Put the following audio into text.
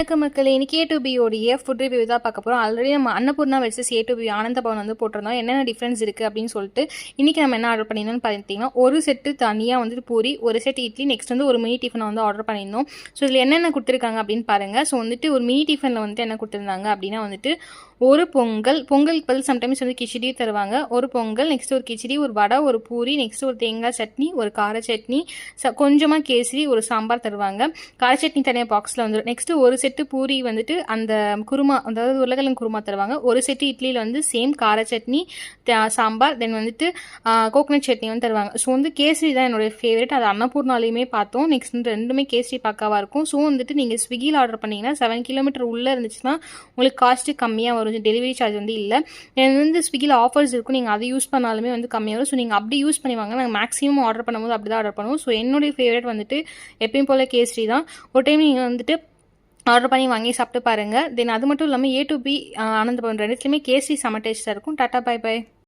வணக்கம் மக்களே, இன்னைக்கு A2Bயோடைய ஃபுட் ரிவ்யூ தான் பார்க்க போகிறோம். ஆல்ரெடி நம்ம அன்னபூர்ணா வெர்சஸ் A2B ஆனந்த பவன் வந்து போட்டிருந்தோம். என்னென்ன டிஃப்ரென்ஸ் இருக்குது அப்படின்னு சொல்லிட்டு இன்றைக்கி நம்ம என்ன ஆர்டர் பண்ணியிருந்தோம்னு பார்த்தீங்கன்னா, ஒரு செட்டு தனியாக வந்துட்டு பூரி, ஒரு செட் இட்லி, நெக்ஸ்ட் வந்து ஒரு மினி டிஃபனை வந்து ஆர்டர் பண்ணியிருந்தோம். ஸோ இதில் என்னென்ன கொடுத்துருக்காங்க அப்படின்னு பாருங்கள். ஸோ வந்துட்டு ஒரு மினி டிஃபனில் வந்துட்டு என்ன கொடுத்துருந்தாங்க அப்படின்னா வந்துட்டு ஒரு பொங்கலுக்கு பதில் சம்டைம்ஸ் வந்து கிச்சடி தருவாங்க. ஒரு பொங்கல், நெக்ஸ்ட் ஒரு கிச்சடி, ஒரு வடை, ஒரு பூரி, நெக்ஸ்ட் ஒரு தேங்காய் சட்னி, ஒரு கார சட்னி, கொஞ்சமாக கேசரி, ஒரு சாம்பார் தருவாங்க. கார சட்னி தனியாக பாக்ஸில் வந்துடும். நெக்ஸ்ட்டு ஒரு செட்டு பூரி வந்துட்டு அந்த குருமா, அதாவது உருளைக்கிழங்கு குருமா தருவாங்க. ஒரு செட்டு இட்லியில் வந்து சேம் கார சட்னி, சாம்பார், தென் வந்துட்டு கோகனட் சட்னி வந்து தருவாங்க. ஸோ வந்து கேசரி தான் என்னோடய ஃபேவரட். அது அன்னபூர்ணாலையுமே பார்த்தோம். நெக்ஸ்ட் வந்து ரெண்டுமே கேசரி பக்காவாக இருக்கும். ஸோ வந்துட்டு நீங்கள் ஸ்விக்கியில் ஆர்டர் பண்ணிங்கன்னா 7 கிலோமீட்டர் உள்ளே இருந்துச்சுன்னா உங்களுக்கு காஸ்ட்டு கம்மியாக வரும். டெலிவரி சார்ஜ் வந்து இல்லை. வந்து ஸ்விக்கியில் ஆஃபர்ஸ் இருக்கும். நீங்கள் அதை யூஸ் பண்ணாலுமே வந்து கம்மியாக வரும். ஸோ நீங்கள் அப்படி யூஸ் பண்ணி வாங்க. நாங்கள் மேக்ஸிமம் ஆர்டர் பண்ணும்போது அப்படி தான் ஆர்டர் பண்ணுவோம். ஸோ என்னுடைய ஃபேவரட் வந்துட்டு எப்பயும் போல் கேசரி தான். ஒரு டைம் நீங்கள் வந்துட்டு ஆர்டர் பண்ணி வாங்கி சாப்பிட்டு பாருங்கள். தென் அது மட்டும் இல்லாமல் A2B ஆனந்த பவன் ரெண்டுத்துலையுமே கேசரி செம டேஸ்ட்டாக இருக்கும். Tata bye by.